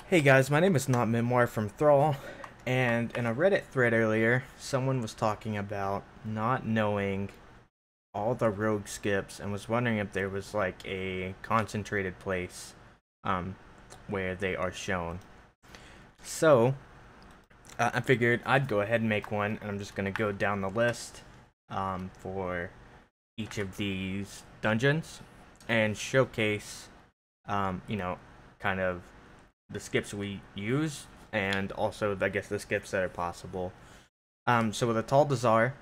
Hey guys, my name is Not Memoir from Thrall, and in a Reddit thread earlier, someone was talking about not knowing all the rogue skips and was wondering if there was like a concentrated place um, where they are shown. So, I figured I'd go ahead and make one, and I'm just going to go down the list for each of these dungeons and showcase, you know, kind of the skips we use and also I guess the skips that are possible. So with a Tall Dazar,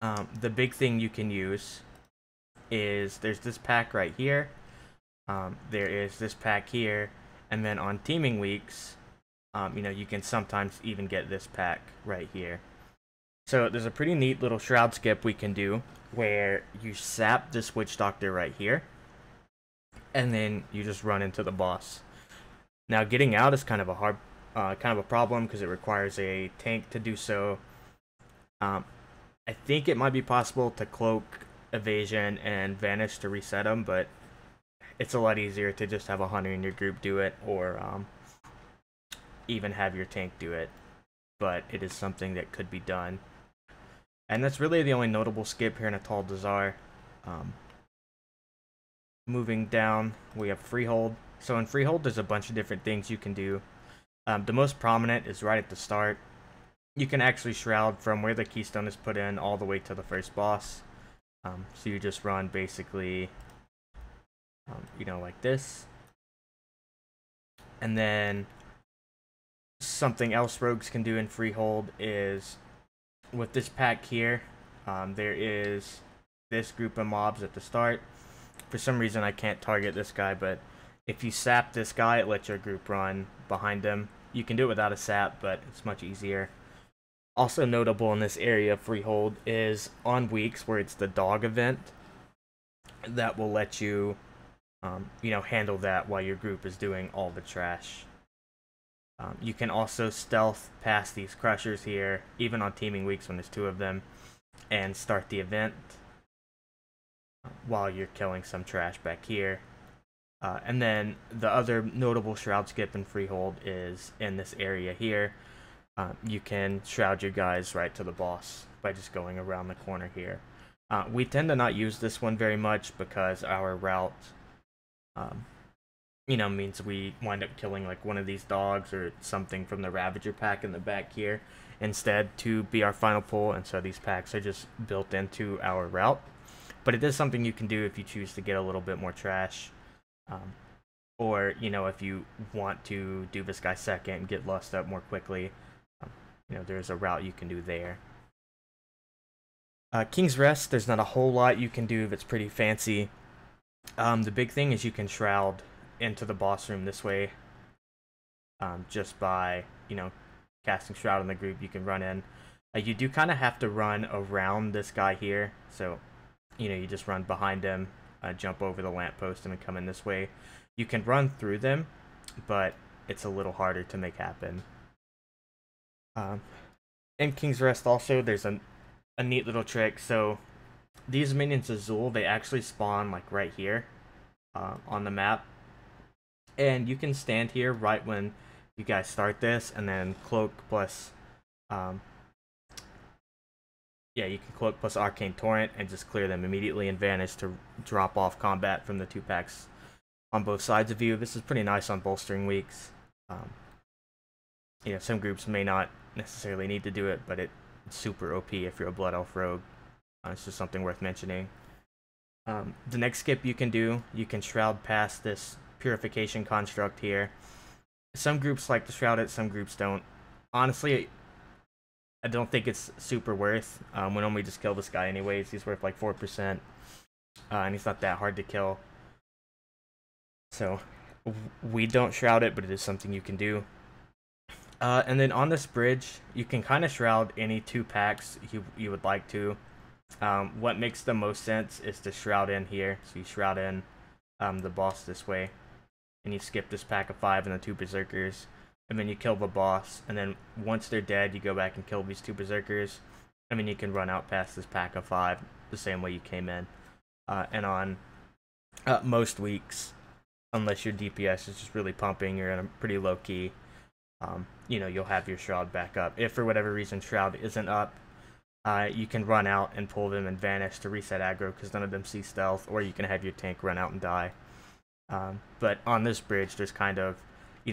the big thing you can use is there's this pack right here. There is this pack here, and then on teaming weeks, you can sometimes even get this pack right here. So there's a pretty neat little Shroud skip we can do where you sap this Witch Doctor right here, and then you just run into the boss. Now, getting out is kind of a problem because it requires a tank to do so. I think it might be possible to cloak evasion and vanish to reset them, but it's a lot easier to just have a hunter in your group do it, or even have your tank do it. But it is something that could be done, and that's really the only notable skip here in a Tall Dazar. Moving down, we have Freehold. So in Freehold, there's a bunch of different things you can do. The most prominent is right at the start. You can actually Shroud from where the keystone is put in all the way to the first boss. So you just run basically, like this. And then something else rogues can do in Freehold is with this pack here, there is this group of mobs at the start. For some reason, I can't target this guy, but if you sap this guy, it lets your group run behind him. You can do it without a sap, but it's much easier. Also notable in this area of Freehold is on weeks where it's the dog event, that will let you, handle that while your group is doing all the trash. You can also stealth past these crushers here, even on teaming weeks when there's two of them, and start the event while you're killing some trash back here. And then the other notable Shroud skip in Freehold is in this area here. You can Shroud your guys right to the boss by just going around the corner here. We tend to not use this one very much because our route, means we wind up killing like one of these dogs or something from the Ravager pack in the back here instead to be our final pull, and so these packs are just built into our route. But it is something you can do if you choose to get a little bit more trash. Or, if you want to do this guy second and get lust up more quickly, there's a route you can do there. King's Rest, there's not a whole lot you can do that's pretty fancy. The big thing is you can Shroud into the boss room this way. Just by, casting Shroud in the group, you can run in. You do kind of have to run around this guy here, so you just run behind him, jump over the lamppost, and then come in this way. You can run through them, but it's a little harder to make happen. In King's Rest also, there's a neat little trick. So these minions Azul, they actually spawn like right here on the map. And you can stand here right when you guys start this, and then cloak plus you can cloak plus Arcane Torrent and just clear them immediately and vanish to drop off combat from the two packs on both sides of you. This is pretty nice on bolstering weeks. Some groups may not necessarily need to do it, but it's super OP if you're a Blood Elf rogue. It's just something worth mentioning. The next skip you can do, you can Shroud past this Purification construct here. Some groups like to Shroud it, some groups don't. Honestly, I don't think it's super worth. When we just kill this guy anyways. He's worth like 4%, and he's not that hard to kill. So we don't Shroud it, but it is something you can do. And then on this bridge, you can kind of Shroud any two packs you would like to. What makes the most sense is to Shroud in here. So you Shroud in the boss this way, and you skip this pack of 5 and the 2 Berserkers, and then you kill the boss, and then once they're dead, you go back and kill these 2 Berserkers, and then you can run out past this pack of 5 the same way you came in. And on most weeks, unless your DPS is just really pumping, you're in a pretty low key. You'll have your Shroud back up. If for whatever reason Shroud isn't up, you can run out and pull them and vanish to reset aggro because none of them see stealth, or you can have your tank run out and die. But on this bridge, there's kind of,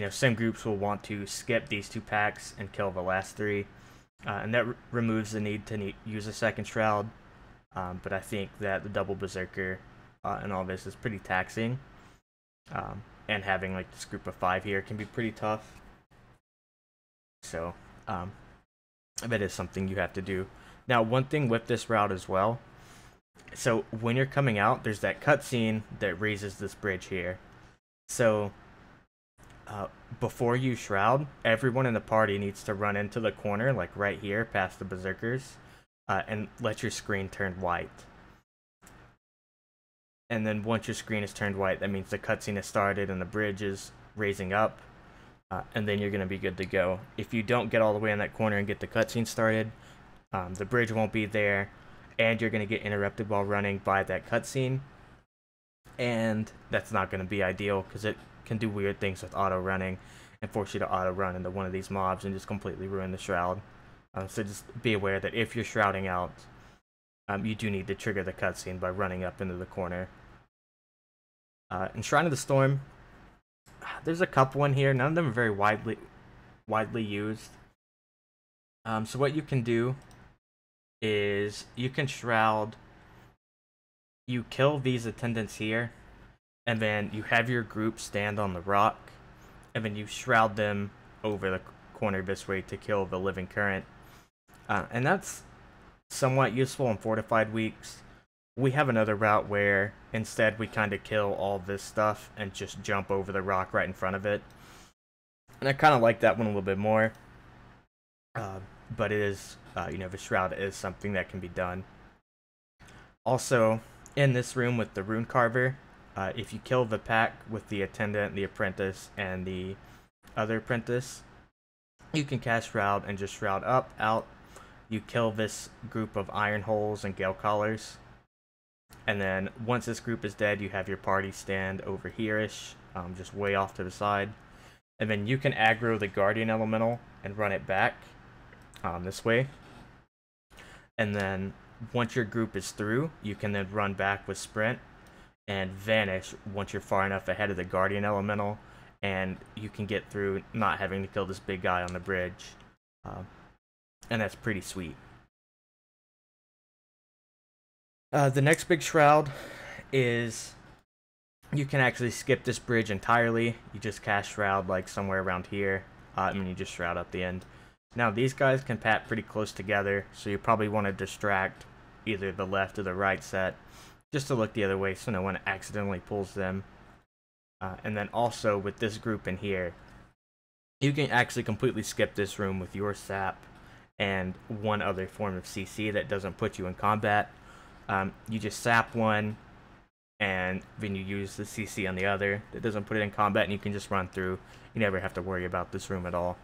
some groups will want to skip these 2 packs and kill the last 3, and that removes the need to use a second Shroud. But I think that the double Berserker and all this is pretty taxing, and having like this group of 5 here can be pretty tough. So that is something you have to do. Now, one thing with this route as well, so when you're coming out, there's that cutscene that raises this bridge here. So before you Shroud, everyone in the party needs to run into the corner, like right here, past the Berserkers, and let your screen turn white. And then once your screen is turned white, that means the cutscene has started and the bridge is raising up, and then you're going to be good to go. If you don't get all the way in that corner and get the cutscene started, the bridge won't be there, and you're going to get interrupted while running by that cutscene, and that's not going to be ideal because it can do weird things with auto running and force you to auto run into one of these mobs and just completely ruin the Shroud. So just be aware that if you're shrouding out, you do need to trigger the cutscene by running up into the corner. In Shrine of the Storm, there's a couple in here. None of them are very widely used. So what you can do is you can Shroud, you kill these attendants here, and then you have your group stand on the rock, and then you Shroud them over the corner this way to kill the living current. And that's somewhat useful in fortified weeks. We have another route where instead we kind of kill all this stuff and just jump over the rock right in front of it. And I kind of like that one a little bit more. But it is, the Shroud is something that can be done. Also, in this room with the Rune Carver, if you kill the pack with the Attendant, the Apprentice, and the other Apprentice, you can cast Shroud and just Shroud up, out. You kill this group of Iron Holes and Gale Collars. And then once this group is dead, you have your party stand over here-ish, just way off to the side. And then you can aggro the Guardian Elemental and run it back this way. And then once your group is through, you can then run back with Sprint and vanish once you're far enough ahead of the Guardian Elemental. And you can get through not having to kill this big guy on the bridge. And that's pretty sweet. The next big Shroud is you can actually skip this bridge entirely. You just cast Shroud like somewhere around here, and you just Shroud up the end. Now these guys can pat pretty close together, so you probably want to distract either the left or the right set just to look the other way so no one accidentally pulls them. And then also with this group in here, you can actually completely skip this room with your sap and one other form of CC that doesn't put you in combat. You just sap one, and then you use the CC on the other that doesn't put it in combat, and you can just run through. You never have to worry about this room at all.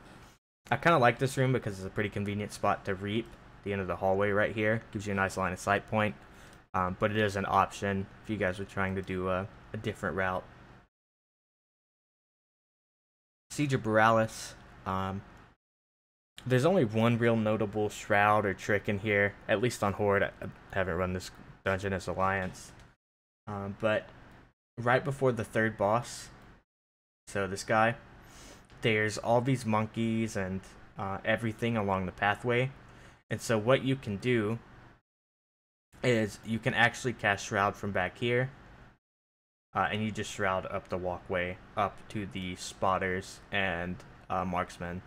I kind of like this room because it's a pretty convenient spot to reap. The end of the hallway right here gives you a nice line of sight point, but it is an option if you guys are trying to do a different route. Siege of Borealis. There's only one real notable Shroud or trick in here, at least on Horde. I haven't run this dungeon as Alliance. But right before the third boss, so this guy, there's all these monkeys and everything along the pathway. And so what you can do is you can actually cast Shroud from back here. And you just Shroud up the walkway, up to the spotters and marksmen.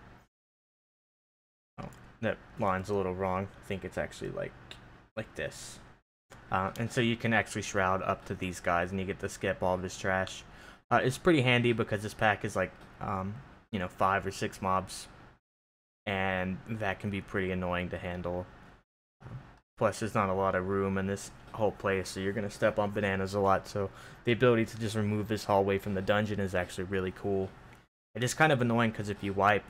Oh, that line's a little wrong. I think it's actually like this. And so you can actually Shroud up to these guys, and you get to skip all this trash. It's pretty handy because this pack is like, 5 or 6 mobs, and that can be pretty annoying to handle. Plus, there's not a lot of room in this whole place, so you're going to step on bananas a lot, so the ability to just remove this hallway from the dungeon is actually really cool. It is kind of annoying because if you wipe,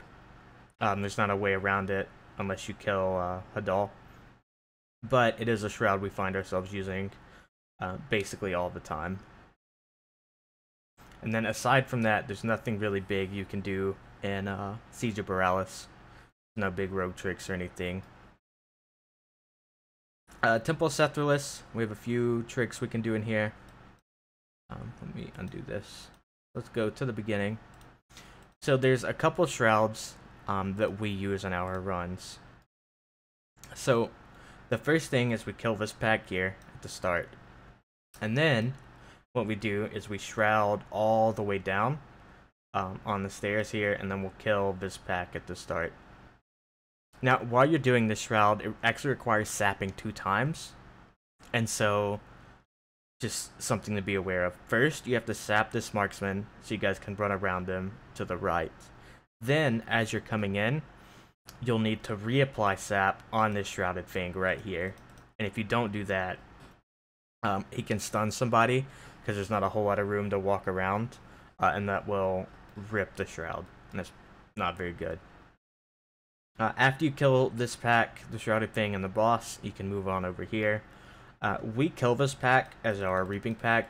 there's not a way around it unless you kill Hadal. But it is a Shroud we find ourselves using basically all the time. And then aside from that, there's nothing really big you can do in Siege of Borealis. No big rogue tricks or anything. Temple of Sethless, we have a few tricks we can do in here. Let me undo this. Let's go to the beginning. So there's a couple shrouds that we use on our runs. So the first thing is we kill this pack here at the start. And then what we do is we shroud all the way down on the stairs here, and then we'll kill this pack at the start. Now, while you're doing this shroud, it actually requires sapping 2 times. And so, just something to be aware of. First, you have to sap this marksman so you guys can run around him to the right. Then, as you're coming in, you'll need to reapply sap on this shrouded thing right here. And if you don't do that, he can stun somebody because there's not a whole lot of room to walk around. And that will rip the shroud. And that's not very good. After you kill this pack, the shrouded thing, and the boss, you can move on over here. We kill this pack as our reaping pack,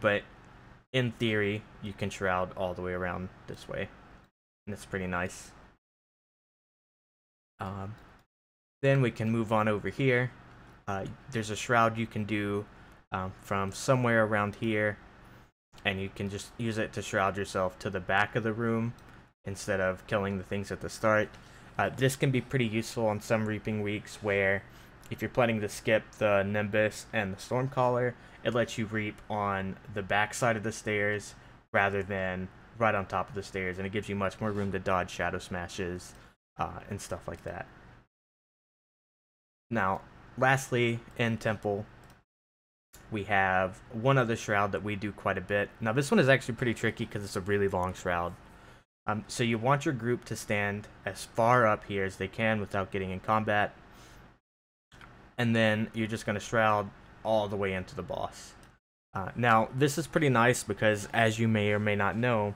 but in theory, you can shroud all the way around this way, and it's pretty nice. Then we can move on over here. There's a shroud you can do from somewhere around here, and you can just use it to shroud yourself to the back of the room instead of killing the things at the start. This can be pretty useful on some reaping weeks where if you're planning to skip the Nimbus and the Stormcaller, it lets you reap on the back side of the stairs rather than right on top of the stairs, and it gives you much more room to dodge shadow smashes and stuff like that. Now, lastly, in Temple, we have one other shroud that we do quite a bit. Now, this one is actually pretty tricky because it's a really long shroud. So you want your group to stand as far up here as they can without getting in combat. And then you're just going to shroud all the way into the boss. Now, this is pretty nice because, as you may or may not know,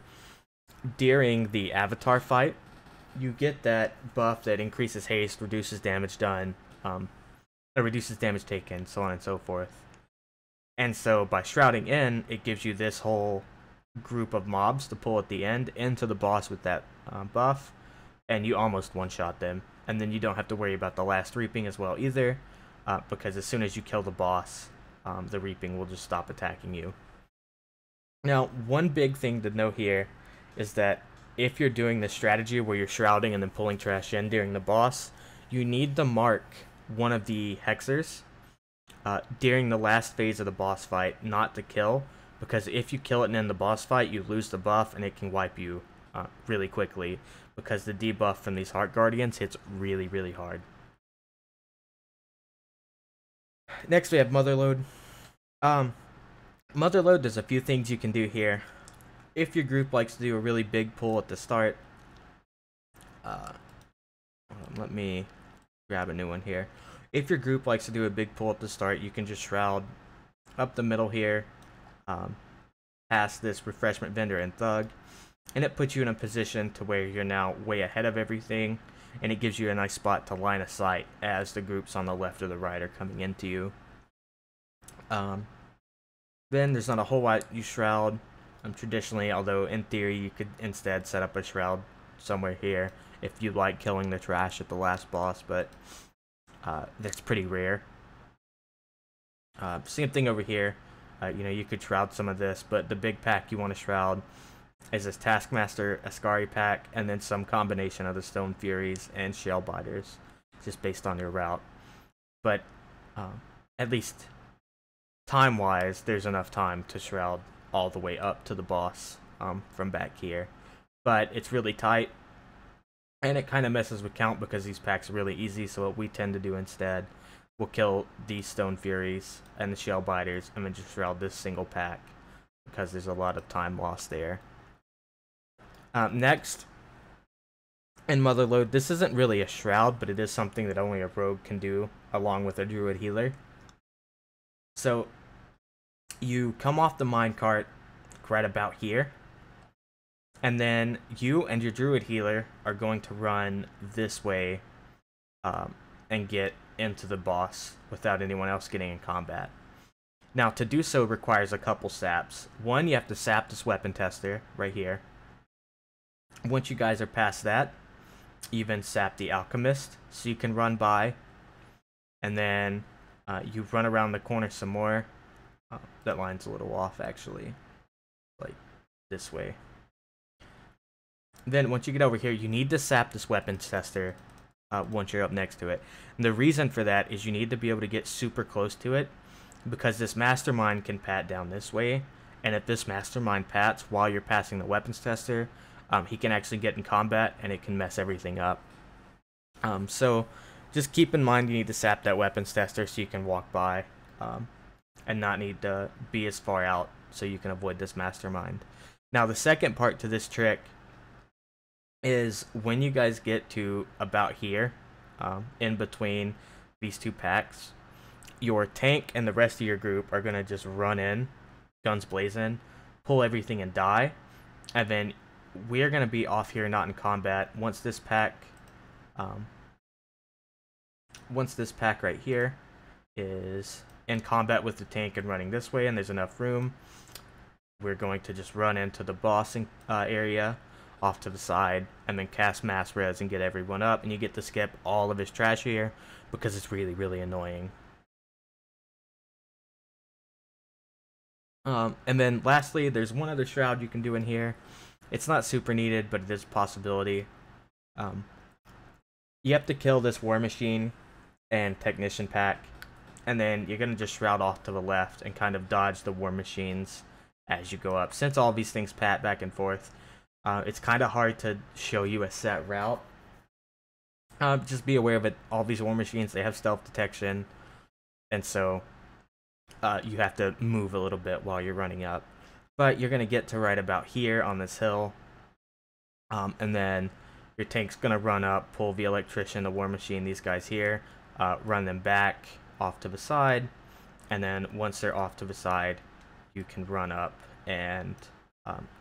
during the avatar fight, you get that buff that increases haste, reduces damage done, or reduces damage taken, so on and so forth. And so by shrouding in, it gives you this whole group of mobs to pull at the end into the boss with that buff, and you almost one-shot them. And then you don't have to worry about the last reaping as well either, because as soon as you kill the boss, the reaping will just stop attacking you. Now, one big thing to know here is that if you're doing this strategy where you're shrouding and then pulling trash in during the boss, you need to mark one of the hexers during the last phase of the boss fight, not to kill, because if you kill it and end the boss fight, you lose the buff and it can wipe you really quickly, because the debuff from these Heart Guardians hits really, really hard. Next we have Motherload. Motherload, there's a few things you can do here. If your group likes to do a really big pull at the start, let me grab a new one here. If your group likes to do a big pull at the start, you can just shroud up the middle here, past this refreshment vendor and thug, and it puts you in a position to where you're now way ahead of everything, and it gives you a nice spot to line of sight as the groups on the left or the right are coming into you. Then there's not a whole lot you shroud traditionally, although in theory you could instead set up a shroud somewhere here if you like killing the trash at the last boss, but that's pretty rare. Same thing over here. You know, you could shroud some of this, but the big pack you want to shroud is this Taskmaster Ascari pack, and then some combination of the Stone Furies and Shell Biters, just based on your route. But at least time-wise, there's enough time to shroud all the way up to the boss from back here. But it's really tight, and it kind of messes with count because these packs are really easy, so what we tend to do instead, we'll kill these Stone Furies and the Shell Biters, and then just shroud this single pack, because there's a lot of time lost there. Next, in Motherload, this isn't really a shroud, but it is something that only a rogue can do, along with a druid healer. So, you come off the minecart right about here, and then you and your druid healer are going to run this way and get into the boss without anyone else getting in combat. Now, to do so requires a couple saps. One, you have to sap this weapon tester right here. Once you guys are past that, you then sap the alchemist, so you can run by, and then you run around the corner some more. That line's a little off, actually. Like, this way. Then, once you get over here, you need to sap this weapons tester once you're up next to it. And the reason for that is you need to be able to get super close to it, because this mastermind can pat down this way, and if this mastermind pats while you're passing the weapons tester, he can actually get in combat, and it can mess everything up. So, just keep in mind you need to sap that weapons tester so you can walk by, and not need to be as far out so you can avoid this mastermind. Now, the second part to this trick is when you guys get to about here, in between these two packs, your tank and the rest of your group are going to just run in, guns blazing, pull everything and die, and then we're going to be off here not in combat once this pack right here is in combat with the tank and running this way and there's enough room. We're going to just run into the boss area off to the side and then cast mass res and get everyone up, and you get to skip all of his trash here because it's really, really annoying. And then lastly, there's one other shroud you can do in here. It's not super needed, but it is a possibility. You have to kill this war machine and technician pack, and then you're going to just shroud off to the left and kind of dodge the war machines as you go up. Since all these things pat back and forth, it's kind of hard to show you a set route. Just be aware of it. All these war machines, they have stealth detection, and so you have to move a little bit while you're running up. But you're going to get to right about here on this hill, and then your tank's going to run up, pull the electrician, the war machine, these guys here, run them back off to the side, and then once they're off to the side, you can run up and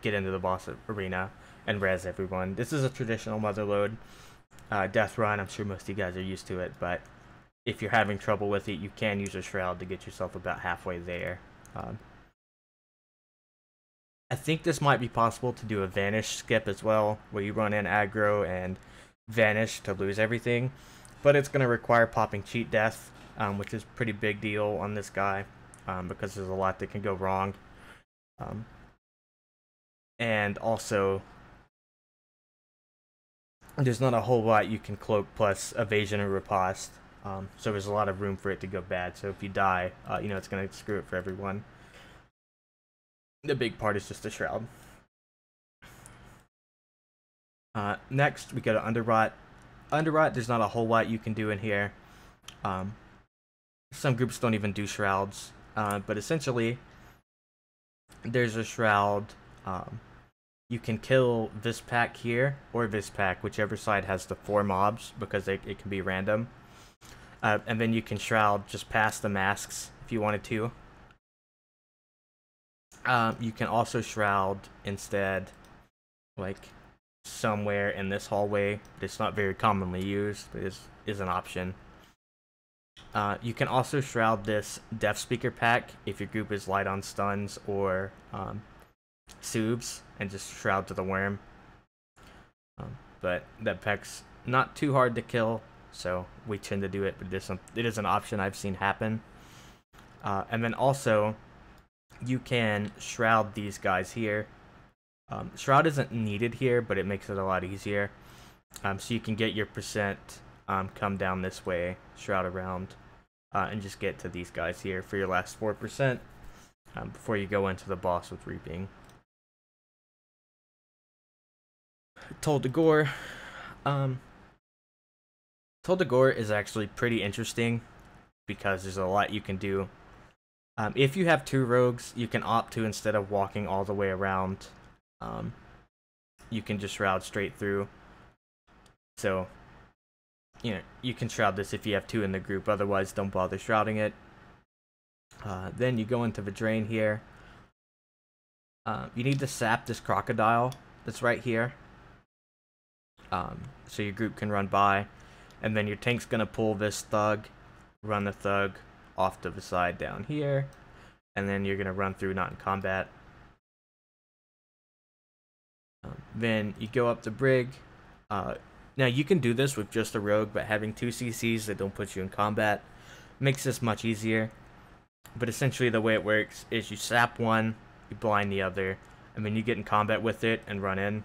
get into the boss arena and res everyone. This is a traditional motherload death run. I'm sure most of you guys are used to it, but if you're having trouble with it, you can use a shroud to get yourself about halfway there. I think this might be possible to do a vanish skip as well, where you run in aggro and vanish to lose everything, but it's going to require popping cheat death, which is a pretty big deal on this guy, because there's a lot that can go wrong. And also, there's not a whole lot you can cloak plus evasion or riposte. So there's a lot of room for it to go bad. So if you die, you know, it's going to screw it for everyone. The big part is just the shroud. Next, we go to Underrot. Underrot, there's not a whole lot you can do in here. Some groups don't even do shrouds. But essentially, there's a shroud. You can kill this pack here, or this pack, whichever side has the 4 mobs, because it can be random. And then you can shroud just past the masks if you wanted to. You can also shroud instead, like, somewhere in this hallway. It's not very commonly used, but is an option. You can also shroud this Death Speaker pack if your group is light on stuns or subs, and just shroud to the worm. But that pack's not too hard to kill, so we tend to do it, but it is an option I've seen happen. And then also, you can shroud these guys here. Shroud isn't needed here, but it makes it a lot easier. So you can get your percent, come down this way, shroud around, and just get to these guys here for your last 4%, before you go into the boss with Reaping. Toll de Gore. Toll de Gore is actually pretty interesting because there's a lot you can do. If you have 2 rogues, you can opt to, instead of walking all the way around, you can just shroud straight through. So, you know, you can shroud this if you have 2 in the group, otherwise don't bother shrouding it. Then you go into the drain here. You need to sap this crocodile that's right here, so your group can run by, and then your tank's gonna pull this thug, run the thug off to the side down here, and then you're gonna run through not in combat. Then you go up to Brig. Now you can do this with just a rogue, but having 2 CCs that don't put you in combat makes this much easier. But essentially the way it works is you sap one, you blind the other, and then you get in combat with it and run in.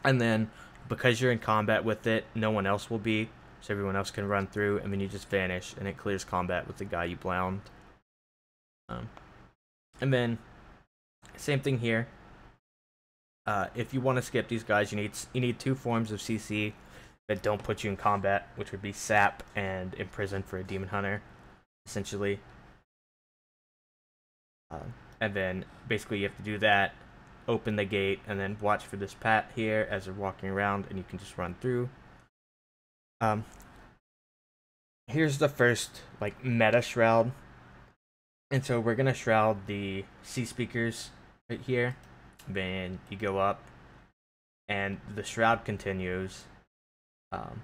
And then because you're in combat with it, no one else will be, so everyone else can run through, and then you just vanish and it clears combat with the guy you blound. And then same thing here. If you want to skip these guys, you need 2 forms of CC that don't put you in combat, which would be Sap and Imprison for a Demon Hunter, essentially. And then basically you have to do that, open the gate, and then watch for this pat here as they're walking around, and you can just run through. Here's the first like meta Shroud, and so we're gonna shroud the C speakers right here. Then you go up, and the Shroud continues up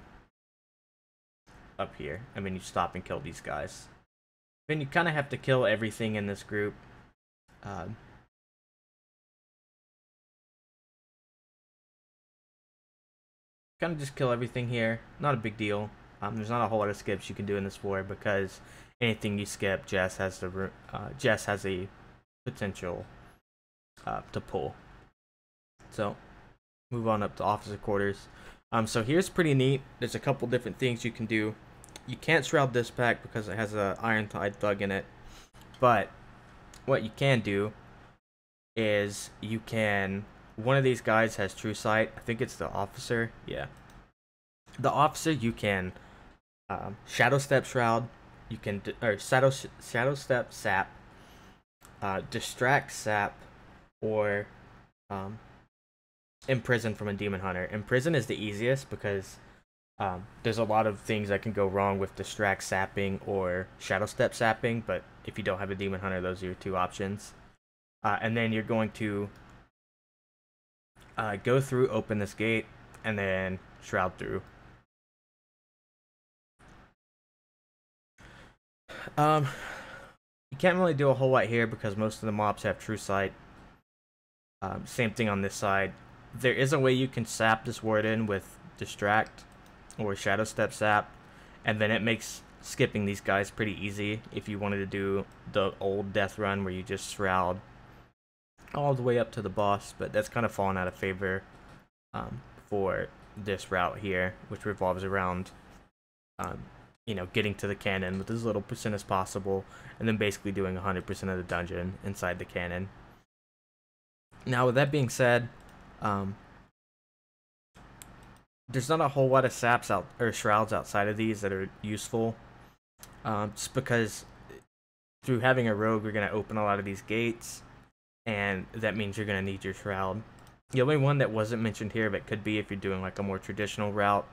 here, and then you stop and kill these guys. Then you kind of have to kill everything in this group. Kind of just kill everything here. Not a big deal. There's not a whole lot of skips you can do in this war because anything you skip, Jess has a potential to pull. So move on up to officer quarters. So here's pretty neat. There's a couple different things you can do. You can't shroud this pack because it has a Iron Tide thug in it, but what you can do is you can, one of these guys has true sight. I think it's the officer. Yeah, the officer, you can shadow step shroud, you can shadow step sap, distract sap, or imprison from a demon hunter. Imprison is the easiest because there's a lot of things that can go wrong with distract sapping or shadow step sapping, but if you don't have a demon hunter, those are your 2 options. And then you're going to go through, open this gate, and then shroud through. You can't really do a whole lot here because most of the mobs have true sight. Same thing on this side. There is a way you can sap this warden with distract or shadow step sap, and then it makes skipping these guys pretty easy if you wanted to do the old death run where you just shroud all the way up to the boss, but that's kind of fallen out of favor for this route here, which revolves around you know, getting to the cannon with as little percent as possible, and then basically doing 100% of the dungeon inside the cannon. Now, with that being said, there's not a whole lot of saps or shrouds outside of these that are useful, just because through having a rogue, you're going to open a lot of these gates, and that means you're going to need your shroud. The only one that wasn't mentioned here, but could be if you're doing like a more traditional route,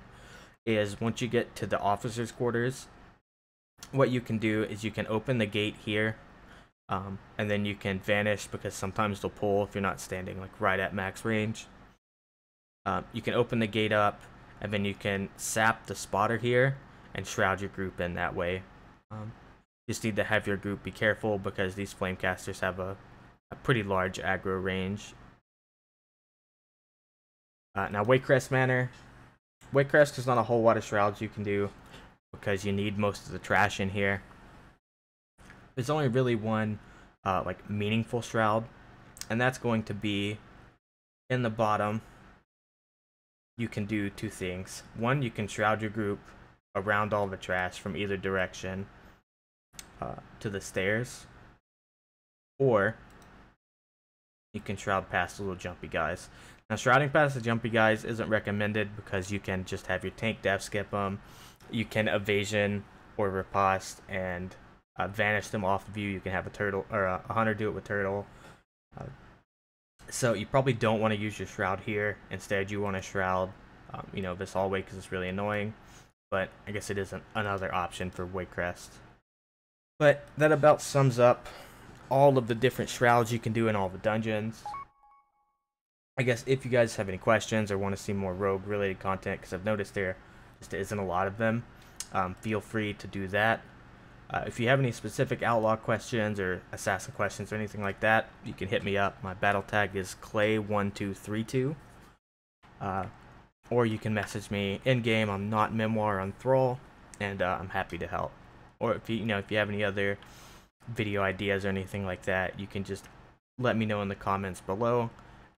is once you get to the officers' quarters, what you can do is you can open the gate here, and then you can vanish because sometimes they'll pull if you're not standing like right at max range. You can open the gate up, and then you can sap the spotter here and shroud your group in that way. Just need to have your group be careful because these flamecasters have a pretty large aggro range. Now, Waycrest Manor. Waycrest, there's not a whole lot of shrouds you can do because you need most of the trash in here. There's only really one like meaningful shroud, and that's going to be in the bottom. You can do 2 things. One, you can shroud your group around all the trash from either direction to the stairs, or you can shroud past the little jumpy guys. Now, shrouding past the jumpy guys isn't recommended because you can just have your tank dev skip them. You can evasion or riposte and vanish them off the view. You can have a turtle or a hunter do it with turtle. So you probably don't want to use your shroud here. Instead, you want to shroud, you know, this hallway because it's really annoying. But I guess it is another option for Waycrest. But that about sums up all of the different shrouds you can do in all the dungeons. I guess if you guys have any questions or want to see more rogue related content, because I've noticed there just isn't a lot of them, feel free to do that. If you have any specific outlaw questions or assassin questions or anything like that, you can hit me up. My battle tag is Clay1232. Or you can message me in game. I'm not Memoir on Thrall, and I'm happy to help. Or if if you have any other video ideas or anything like that, you can just let me know in the comments below,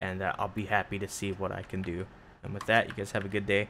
and I'll be happy to see what I can do. And with that, you guys have a good day.